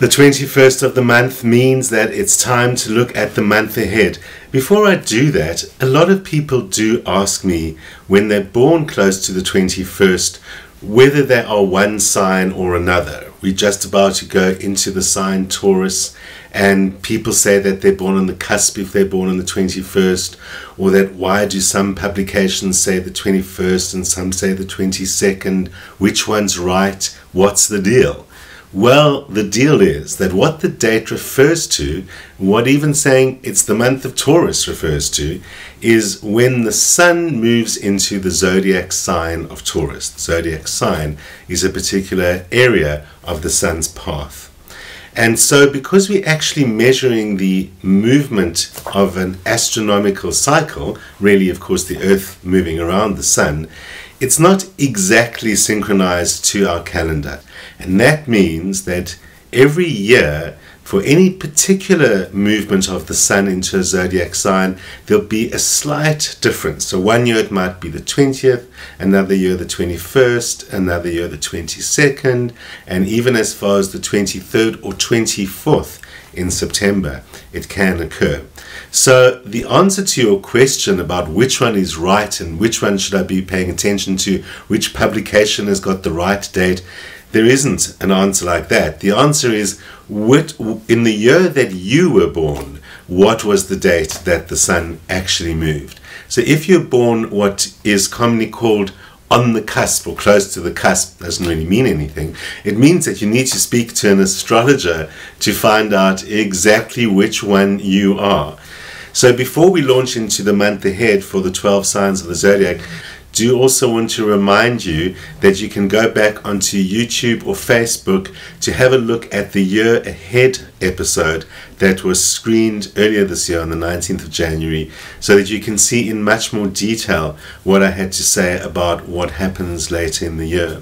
The 21st of the month means that it's time to look at the month ahead. Before I do that, a lot of people do ask me when they're born close to the 21st whether they are one sign or another. We're just about to go into the sign Taurus, and people say that they're born on the cusp if they're born on the 21st, or that why do some publications say the 21st and some say the 22nd? Which one's right? What's the deal? Well, the deal is that what the date refers to, what even saying it's the month of Taurus refers to, is when the sun moves into the zodiac sign of Taurus. The zodiac sign is a particular area of the sun's path. And so because we're actually measuring the movement of an astronomical cycle, really, of course, the Earth moving around the sun, it's not exactly synchronized to our calendar. And that means that every year, for any particular movement of the sun into a zodiac sign, there'll be a slight difference. So one year it might be the 20th, another year the 21st, another year the 22nd, and even as far as the 23rd or 24th in September, it can occur. So the answer to your question about which one is right and which one should I be paying attention to, which publication has got the right date, there isn't an answer like that. The answer is, in the year that you were born, what was the date that the sun actually moved? So if you're born what is commonly called on the cusp or close to the cusp, doesn't really mean anything. It means that you need to speak to an astrologer to find out exactly which one you are. So before we launch into the month ahead for the 12 signs of the zodiac, do also want to remind you that you can go back onto YouTube or Facebook to have a look at the Year Ahead episode that was screened earlier this year on the 19th of January, so that you can see in much more detail what I had to say about what happens later in the year.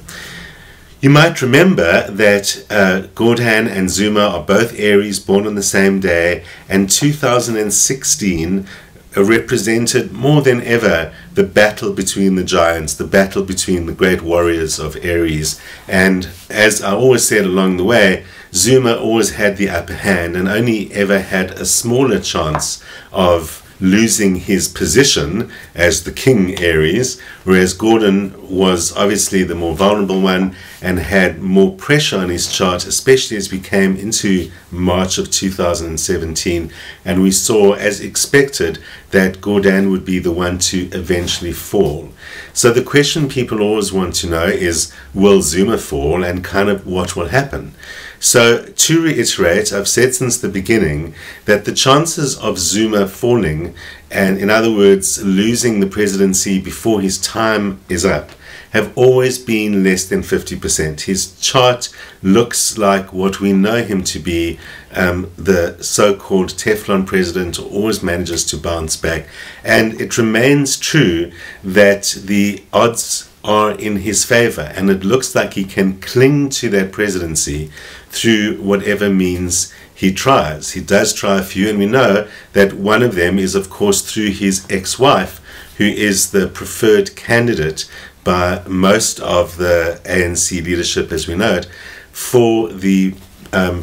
You might remember that Cardinal and Zuma are both Aries, born on the same day, and 2016 represented more than ever the battle between the giants, the battle between the great warriors of Aries. And as I always said along the way, Zuma always had the upper hand and only ever had a smaller chance of losing his position as the king Aries, whereas Gordon was obviously the more vulnerable one and had more pressure on his chart, especially as we came into March of 2017, and we saw, as expected, that Gordon would be the one to eventually fall. So the question people always want to know is, will Zuma fall, and kind of what will happen? So to reiterate, I've said since the beginning that the chances of Zuma falling, and in other words losing the presidency before his time is up, have always been less than 50%. His chart looks like what we know him to be, the so-called Teflon president, who always manages to bounce back. And it remains true that the odds are in his favor, and it looks like he can cling to that presidency through whatever means he tries. He does try a few, and we know that one of them is, of course, through his ex-wife, who is the preferred candidate by most of the ANC leadership, as we know it, for the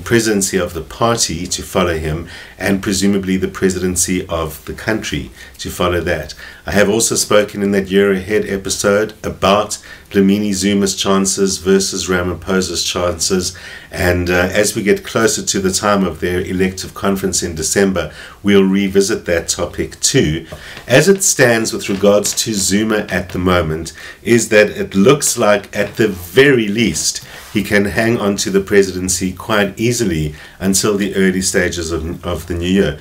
presidency of the party to follow him, and presumably the presidency of the country to follow that. I have also spoken in that Year Ahead episode about Dlamini Zuma's chances versus Ramaphosa's chances, and as we get closer to the time of their elective conference in December, we'll revisit that topic too. As it stands with regards to Zuma at the moment, is that it looks like at the very least he can hang on to the presidency quite easily until the early stages of the new year.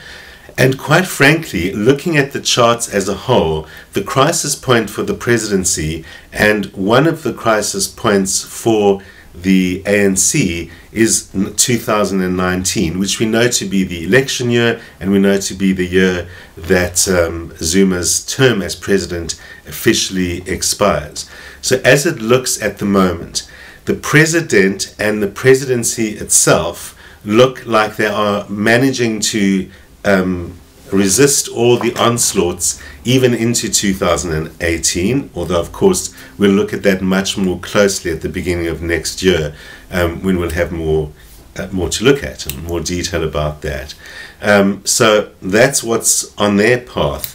And quite frankly, looking at the charts as a whole, the crisis point for the presidency and one of the crisis points for the ANC is 2019, which we know to be the election year, and we know to be the year that Zuma's term as president officially expires. So as it looks at the moment, the president and the presidency itself look like they are managing to resist all the onslaughts even into 2018, although of course we'll look at that much more closely at the beginning of next year when we'll have more more to look at and more detail about that. So that's what's on their path.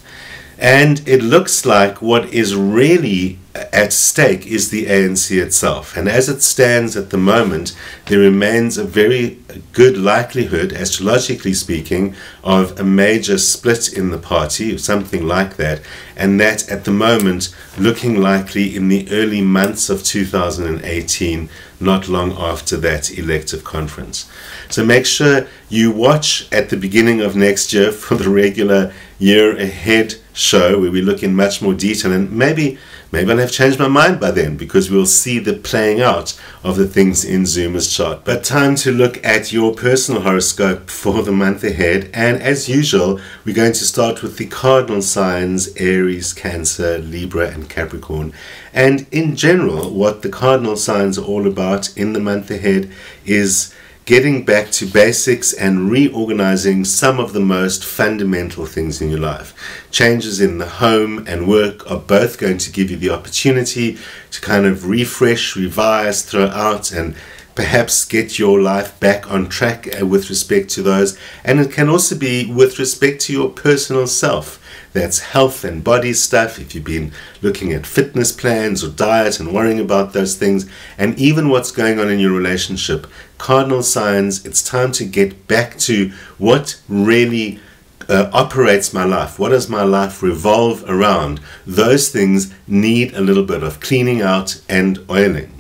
And it looks like what is really at stake is the ANC itself. And as it stands at the moment, there remains a very good likelihood, astrologically speaking, of a major split in the party, something like that. And that at the moment, looking likely in the early months of 2018, not long after that elective conference. So make sure you watch at the beginning of next year for the regular year ahead show, where we look in much more detail, and maybe I'll have changed my mind by then, because we'll see the playing out of the things in Zuma's chart. But time to look at your personal horoscope for the month ahead. And as usual, we're going to start with the cardinal signs: Aries, Cancer, Libra, and Capricorn. And in general, what the cardinal signs are all about in the month ahead is getting back to basics and reorganizing some of the most fundamental things in your life. Changes in the home and work are both going to give you the opportunity to kind of refresh, revise, throw out, and perhaps get your life back on track with respect to those. And it can also be with respect to your personal self. That's health and body stuff, if you've been looking at fitness plans or diet and worrying about those things, and even what's going on in your relationship. Cardinal signs, it's time to get back to what really operates my life. What does my life revolve around? Those things need a little bit of cleaning out and oiling.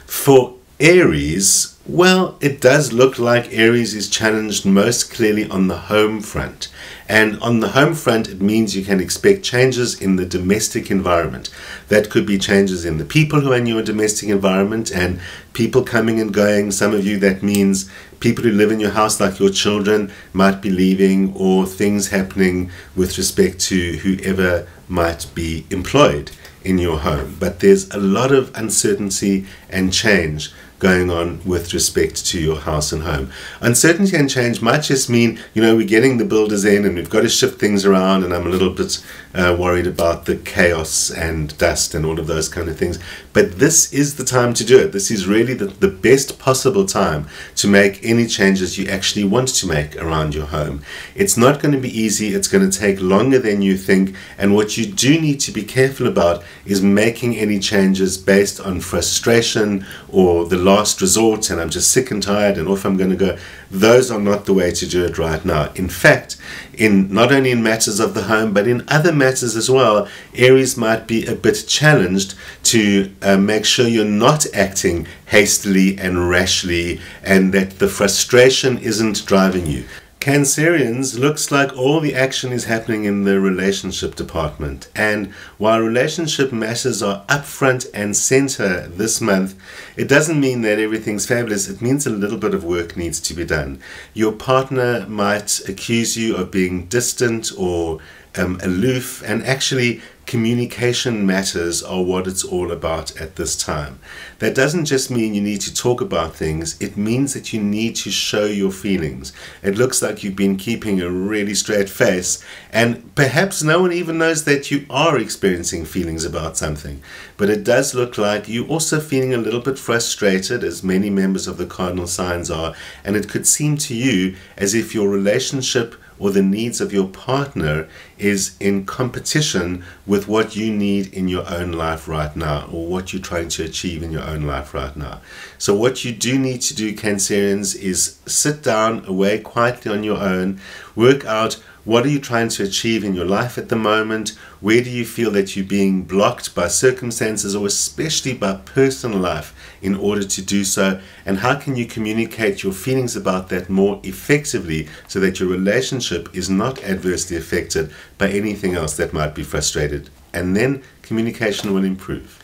For Aries, well, it does look like Aries is challenged most clearly on the home front. And on the home front, it means you can expect changes in the domestic environment. That could be changes in the people who are in your domestic environment, and people coming and going. Some of you, that means people who live in your house, like your children, might be leaving, or things happening with respect to whoever might be employed in your home. But there's a lot of uncertainty and change going on with respect to your house and home. Uncertainty and change might just mean, we're getting the builders in and we've got to shift things around, and I'm a little bit worried about the chaos and dust and all of those kind of things. But this is the time to do it. This is really the best possible time to make any changes you actually want to make around your home. It's not going to be easy. It's going to take longer than you think. And what you do need to be careful about is making any changes based on frustration or the last resort, and I'm just sick and tired and off I'm going to go. Those are not the way to do it right now. In fact, not only in matters of the home, but in other matters as well, Aries might be a bit challenged to make sure you're not acting hastily and rashly, and that the frustration isn't driving you. Cancerians, looks like all the action is happening in the relationship department. And while relationship matters are up front and center this month, it doesn't mean that everything's fabulous. It means a little bit of work needs to be done. Your partner might accuse you of being distant or aloof, and actually communication matters are what it's all about at this time. That doesn't just mean you need to talk about things, it means that you need to show your feelings. It looks like you've been keeping a really straight face, and perhaps no one even knows that you are experiencing feelings about something. But it does look like you're also feeling a little bit frustrated, as many members of the cardinal signs are, and it could seem to you as if your relationship or the needs of your partner is in competition with what you need in your own life right now, or what you're trying to achieve in your own life right now. So what you do need to do, Cancerians, is sit down, away quietly on your own, work out what are you trying to achieve in your life at the moment, where do you feel that you're being blocked by circumstances, or especially by personal life, in order to do so, and how can you communicate your feelings about that more effectively so that your relationship is not adversely affected by anything else that might be frustrated, and then communication will improve.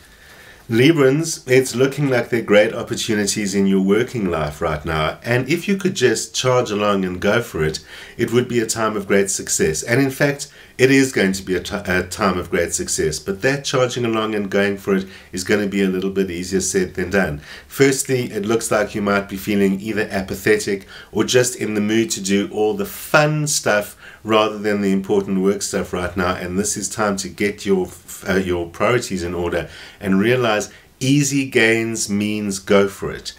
Librans, it's looking like there are great opportunities in your working life right now, and if you could just charge along and go for it, it would be a time of great success. And in fact, it is going to be a time of great success, but that charging along and going for it is going to be a little bit easier said than done. Firstly, it looks like you might be feeling either apathetic or just in the mood to do all the fun stuff rather than the important work stuff right now, and this is time to get your priorities in order and realize easy gains means go for it.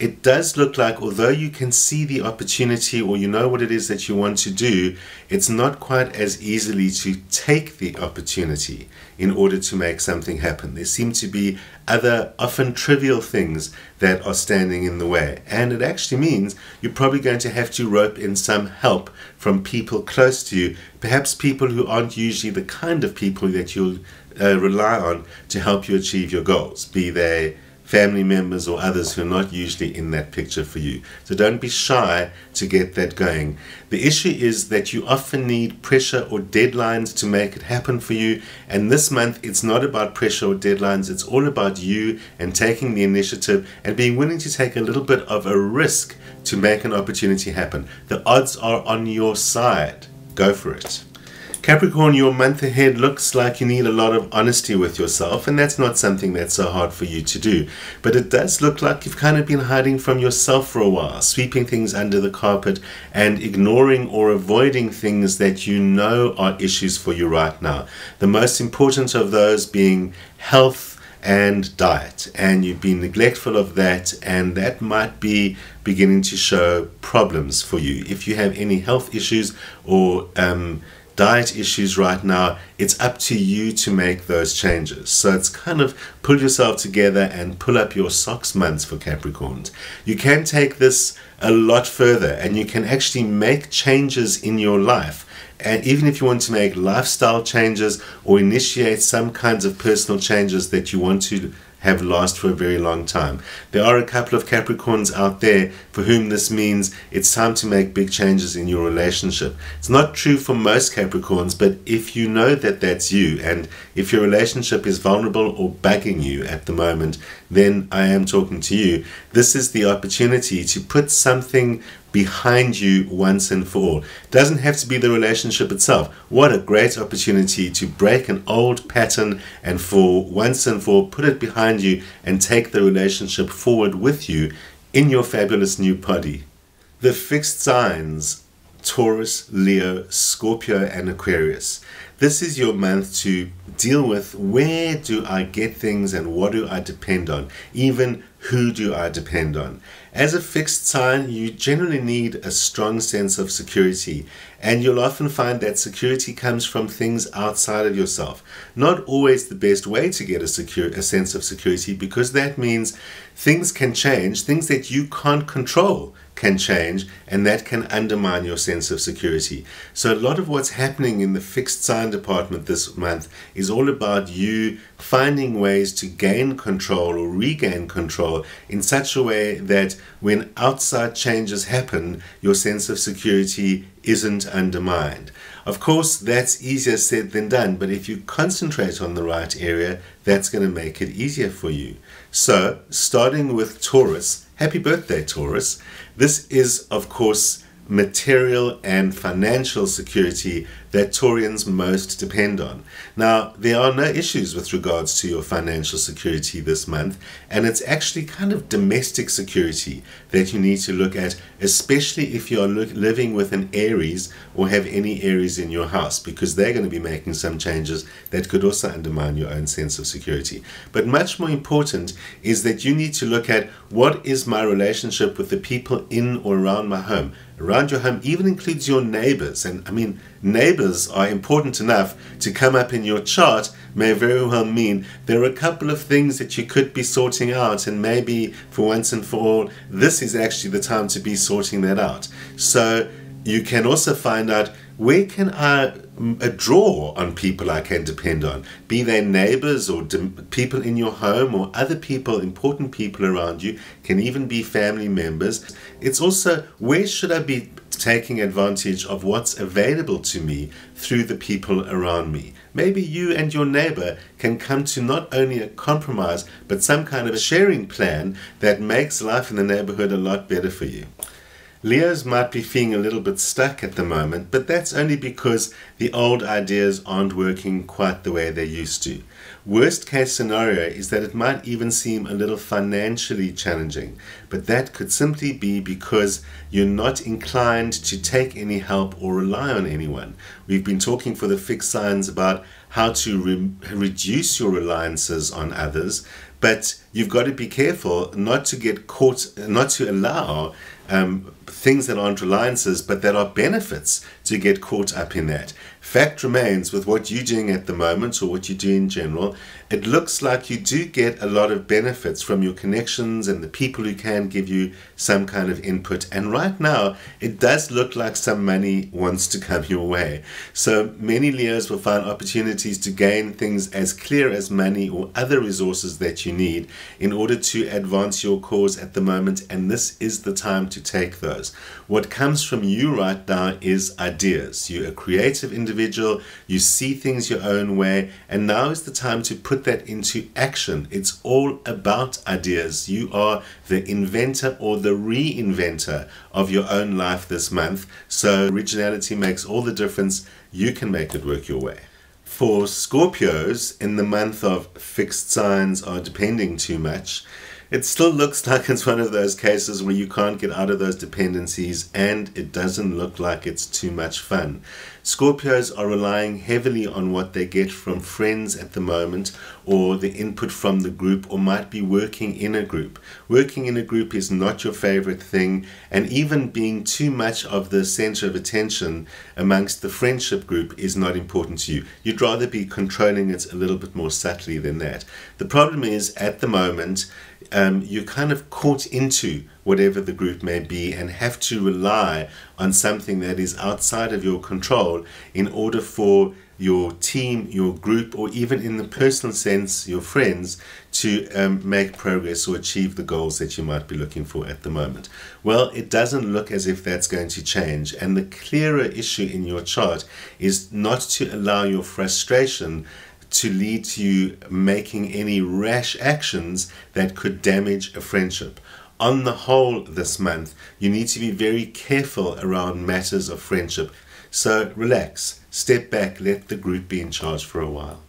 it does look like, although you can see the opportunity or you know what it is that you want to do, it's not quite as easily to take the opportunity in order to make something happen. There seem to be other, often trivial things that are standing in the way. And it actually means you're probably going to have to rope in some help from people close to you, perhaps people who aren't usually the kind of people that you'll rely on to help you achieve your goals, be they family members or others who are not usually in that picture for you. So don't be shy to get that going. The issue is that you often need pressure or deadlines to make it happen for you, and this month it's not about pressure or deadlines, it's all about you and taking the initiative and being willing to take a little bit of a risk to make an opportunity happen. The odds are on your side. Go for it. Capricorn, your month ahead looks like you need a lot of honesty with yourself, and that's not something that's so hard for you to do. But it does look like you've kind of been hiding from yourself for a while, sweeping things under the carpet and ignoring or avoiding things that you know are issues for you right now. The most important of those being health and diet, and you've been neglectful of that, and that might be beginning to show problems for you. If you have any health issues or diet issues right now, it's up to you to make those changes. So it's kind of pull yourself together and pull up your socks months for Capricorns. You can take this a lot further, and you can actually make changes in your life. And even if you want to make lifestyle changes or initiate some kinds of personal changes that you want to have last for a very long time. There are a couple of Capricorns out there for whom this means it's time to make big changes in your relationship. It's not true for most Capricorns, but if you know that that's you, and if your relationship is vulnerable or bugging you at the moment, then I am talking to you. This is the opportunity to put something behind you once and for all. It doesn't have to be the relationship itself. What a great opportunity to break an old pattern and for once and for all put it behind you and take the relationship forward with you in your fabulous new body. The fixed signs: Taurus, Leo, Scorpio and Aquarius. This is your month to deal with where do I get things and what do I depend on, even who do I depend on. As a fixed sign, you generally need a strong sense of security, and you'll often find that security comes from things outside of yourself. Not always the best way to get a sense of security, because that means things can change, things that you can't control can change, and that can undermine your sense of security. So a lot of what's happening in the fixed sign department this month is all about you finding ways to gain control or regain control in such a way that when outside changes happen, your sense of security isn't undermined. Of course, that's easier said than done, but if you concentrate on the right area, that's going to make it easier for you. So, starting with Taurus, happy birthday, Taurus. This is, of course, material and financial security that Taurians most depend on. Now, there are no issues with regards to your financial security this month, and it's actually kind of domestic security that you need to look at, especially if you're living with an Aries or have any Aries in your house, because they're going to be making some changes that could also undermine your own sense of security. But much more important is that you need to look at what is my relationship with the people in or around my home. Around your home even includes your neighbors, and I mean, neighbors are important enough to come up in your chart may very well mean there are a couple of things that you could be sorting out, and maybe for once and for all this is actually the time to be sorting that out. So you can also find out where can I draw on people I can depend on, be they neighbors or people in your home or other people, important people around you, can even be family members. It's also where should I be taking advantage of what's available to me through the people around me. Maybe you and your neighbor can come to not only a compromise but some kind of a sharing plan that makes life in the neighborhood a lot better for you. Leos might be feeling a little bit stuck at the moment, but that's only because the old ideas aren't working quite the way they used to. Worst case scenario is that it might even seem a little financially challenging, but that could simply be because you're not inclined to take any help or rely on anyone. We've been talking for the fixed signs about how to reduce your reliances on others, But you've got to be careful not to get caught, not to allow things that aren't reliances but that are benefits to get caught up in that. Fact remains, with what you're doing at the moment or what you do in general, it looks like you do get a lot of benefits from your connections and the people who can give you some kind of input. And right now, it does look like some money wants to come your way. So many Leos will find opportunities to gain things as clear as money or other resources that you need in order to advance your cause at the moment. And this is the time to take those. What comes from you right now is ideas. You're a creative individual, you see things your own way, and now is the time to put that into action. It's all about ideas. You are the inventor or the reinventor of your own life this month, so originality makes all the difference. You can make it work your way. For Scorpios, in the month of fixed signs are depending too much, it still looks like it's one of those cases where you can't get out of those dependencies, and it doesn't look like it's too much fun. Scorpios are relying heavily on what they get from friends at the moment, or the input from the group, or might be working in a group. Working in a group is not your favorite thing, and even being too much of the center of attention amongst the friendship group is not important to you. You'd rather be controlling it a little bit more subtly than that. The problem is, at the moment, you're kind of caught into whatever the group may be and have to rely on something that is outside of your control in order for your team, your group, or even in the personal sense, your friends, to make progress or achieve the goals that you might be looking for at the moment. Well, it doesn't look as if that's going to change, and the clearer issue in your chart is not to allow your frustration to lead to you making any rash actions that could damage a friendship. On the whole this month, you need to be very careful around matters of friendship. So relax, step back, let the group be in charge for a while.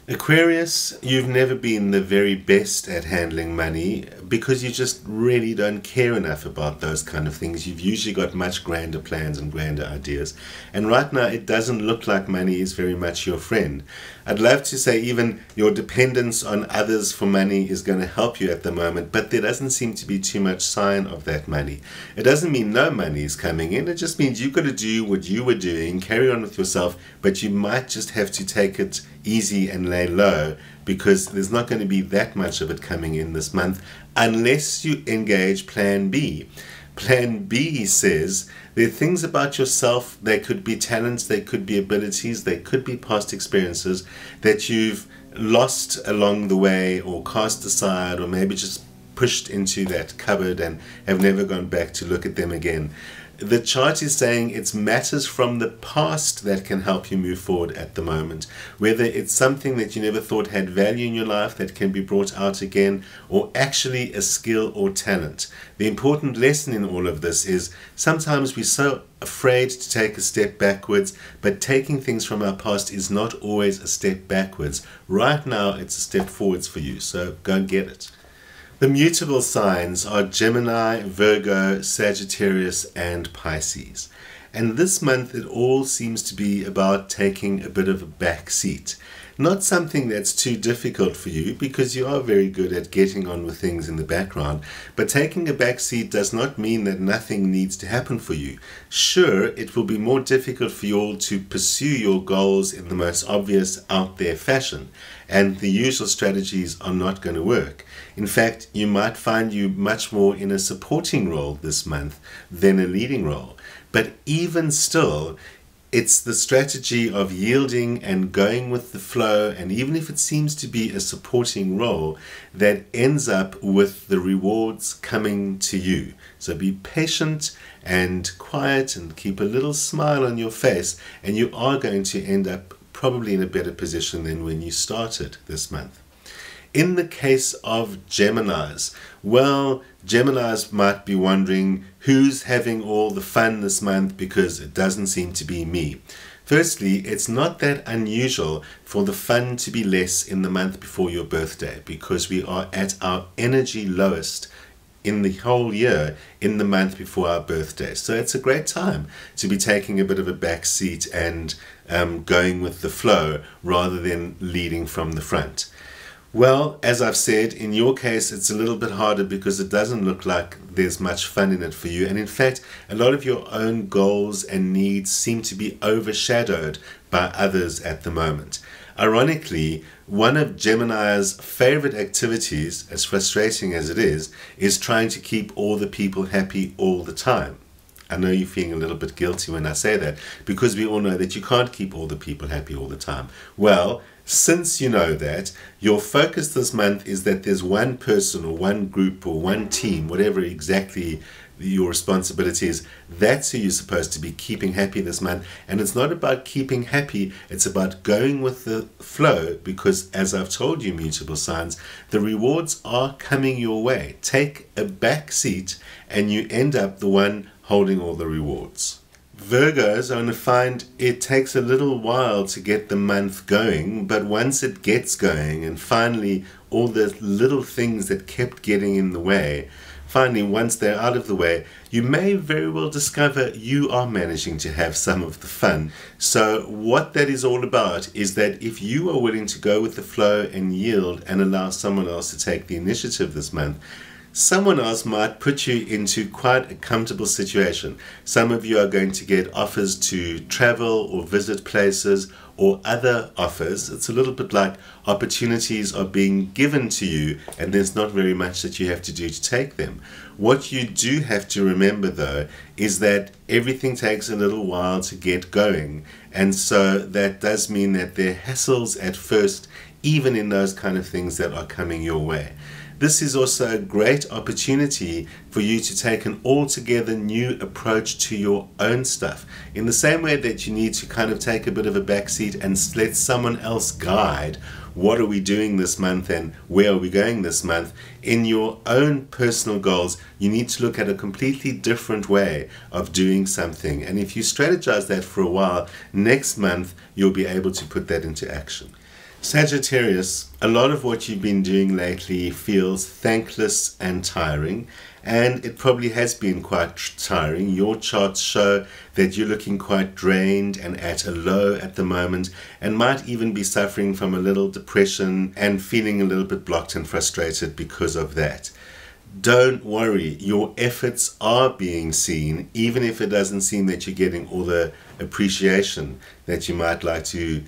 Aquarius, you've never been the very best at handling money because you just really don't care enough about those kind of things. You've usually got much grander plans and grander ideas. And right now it doesn't look like money is very much your friend. I'd love to say even your dependence on others for money is going to help you at the moment, but there doesn't seem to be too much sign of that money. It doesn't mean no money is coming in. It just means you've got to do what you were doing, carry on with yourself, but you might just have to take it easy and lay low because there's not going to be that much of it coming in this month unless you engage Plan B. Plan B says there are things about yourself, they could be talents, they could be abilities, they could be past experiences that you've lost along the way or cast aside or maybe just pushed into that cupboard and have never gone back to look at them again. The chart is saying it's matters from the past that can help you move forward at the moment. Whether it's something that you never thought had value in your life that can be brought out again, or actually a skill or talent. The important lesson in all of this is sometimes we're so afraid to take a step backwards, but taking things from our past is not always a step backwards. Right now it's a step forwards for you, so go and get it. The mutable signs are Gemini, Virgo, Sagittarius, and Pisces. And this month it all seems to be about taking a bit of a back seat. Not something that's too difficult for you because you are very good at getting on with things in the background, but taking a back seat does not mean that nothing needs to happen for you. Sure, it will be more difficult for you all to pursue your goals in the most obvious out there fashion, and the usual strategies are not going to work. In fact, you might find you much more in a supporting role this month than a leading role. But even still, it's the strategy of yielding and going with the flow, and even if it seems to be a supporting role, that ends up with the rewards coming to you. So be patient and quiet and keep a little smile on your face, and you are going to end up probably in a better position than when you started this month. In the case of Geminis, well, Geminis might be wondering who's having all the fun this month because it doesn't seem to be me. Firstly, it's not that unusual for the fun to be less in the month before your birthday because we are at our energy lowest in the whole year in the month before our birthday. So it's a great time to be taking a bit of a back seat and going with the flow rather than leading from the front. Well, as I've said, in your case, it's a little bit harder because it doesn't look like there's much fun in it for you. And in fact, a lot of your own goals and needs seem to be overshadowed by others at the moment. Ironically, one of Gemini's favorite activities, as frustrating as it is trying to keep all the people happy all the time. I know you're feeling a little bit guilty when I say that, because we all know that you can't keep all the people happy all the time. Well, since you know that, your focus this month is that there's one person or one group or one team, whatever exactly your responsibility is, that's who you're supposed to be keeping happy this month. And it's not about keeping happy, it's about going with the flow, because as I've told you, mutable signs, the rewards are coming your way. Take a back seat and you end up the one holding all the rewards. Virgos are going to find it takes a little while to get the month going, but once it gets going and finally all the little things that kept getting in the way, finally once they're out of the way, you may very well discover you are managing to have some of the fun. So what that is all about is that if you are willing to go with the flow and yield and allow someone else to take the initiative this month, someone else might put you into quite a comfortable situation. Some of you are going to get offers to travel or visit places or other offers. It's a little bit like opportunities are being given to you and there's not very much that you have to do to take them. What you do have to remember though is that everything takes a little while to get going, and so that does mean that there are hassles at first, even in those kind of things that are coming your way. This is also a great opportunity for you to take an altogether new approach to your own stuff. In the same way that you need to kind of take a bit of a backseat and let someone else guide what are we doing this month and where are we going this month, in your own personal goals, you need to look at a completely different way of doing something. And if you strategize that for a while, next month you'll be able to put that into action. Sagittarius, a lot of what you've been doing lately feels thankless and tiring, and it probably has been quite tiring. Your charts show that you're looking quite drained and at a low at the moment, and might even be suffering from a little depression and feeling a little bit blocked and frustrated because of that. Don't worry, your efforts are being seen, even if it doesn't seem that you're getting all the appreciation that you might like to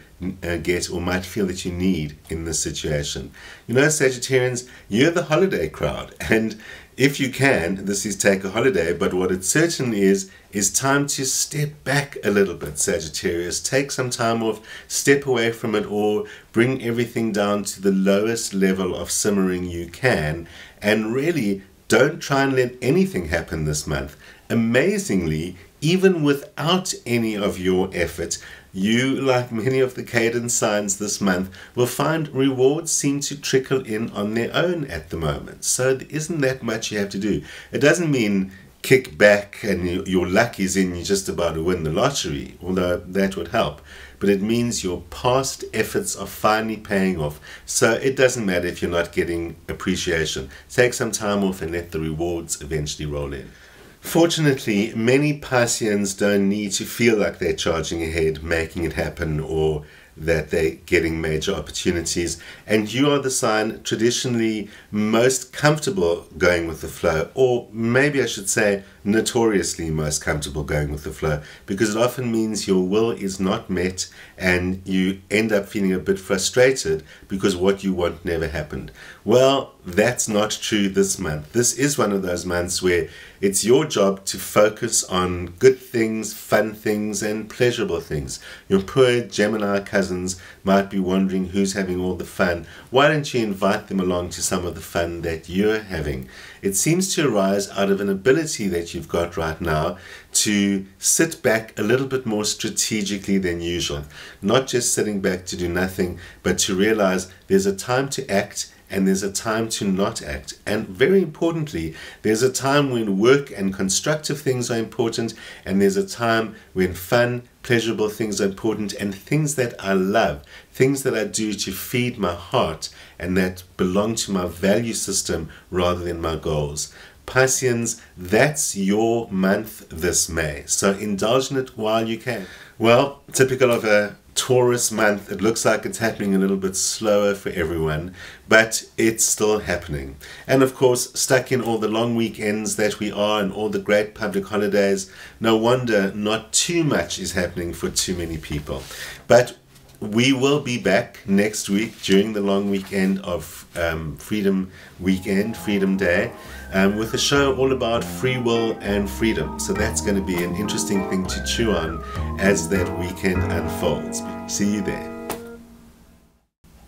get or might feel that you need in this situation. You know, Sagittarians, you're the holiday crowd, and if you can, this is take a holiday, but what it certainly is time to step back a little bit, Sagittarius. Take some time off, step away from it all, bring everything down to the lowest level of simmering you can, and really don't try and let anything happen this month. Amazingly, even without any of your effort, you, like many of the cadence signs this month, will find rewards seem to trickle in on their own at the moment. So there isn't that much you have to do. It doesn't mean kick back and your luck is in, you're just about to win the lottery, although that would help. But it means your past efforts are finally paying off. So it doesn't matter if you're not getting appreciation. Take some time off and let the rewards eventually roll in. Fortunately, many Pisceans don't need to feel like they're charging ahead, making it happen, or that they're getting major opportunities. And you are the sign traditionally most comfortable going with the flow, or maybe I should say notoriously most comfortable going with the flow, because it often means your will is not met and you end up feeling a bit frustrated because what you want never happened. Well, that's not true this month. This is one of those months where it's your job to focus on good things, fun things, and pleasurable things. Your poor Gemini cousins might be wondering who's having all the fun. Why don't you invite them along to some of the fun that you're having? It seems to arise out of an ability that you've got right now to sit back a little bit more strategically than usual. Not just sitting back to do nothing, but to realize there's a time to act and there's a time to not act. And very importantly, there's a time when work and constructive things are important, and there's a time when fun, pleasurable things are important, and things that I love, things that I do to feed my heart and that belong to my value system rather than my goals. Pisceans, that's your month this May, so indulge in it while you can. Well, typical of a Taurus month. It looks like it's happening a little bit slower for everyone, but it's still happening. And of course, stuck in all the long weekends that we are and all the great public holidays, no wonder not too much is happening for too many people. But we will be back next week during the long weekend of Freedom Weekend, Freedom Day, with a show all about free will and freedom. So that's going to be an interesting thing to chew on as that weekend unfolds. See you there.